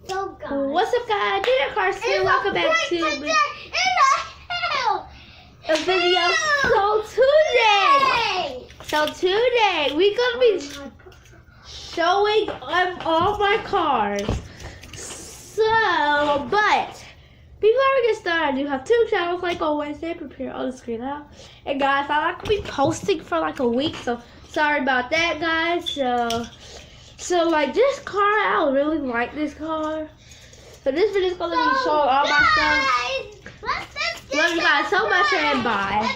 So guys. What's up, guys? Dinner Cars here. Welcome back to a video. So today we're gonna be showing all my cars. So, but before we get started, I do have two channels like always. They prepare on the screen now. And guys, I'm not gonna be posting for like a week, so sorry about that, guys. So like this car, I really like this car. So this video is gonna be showing all my stuff. Love you guys so much and bye.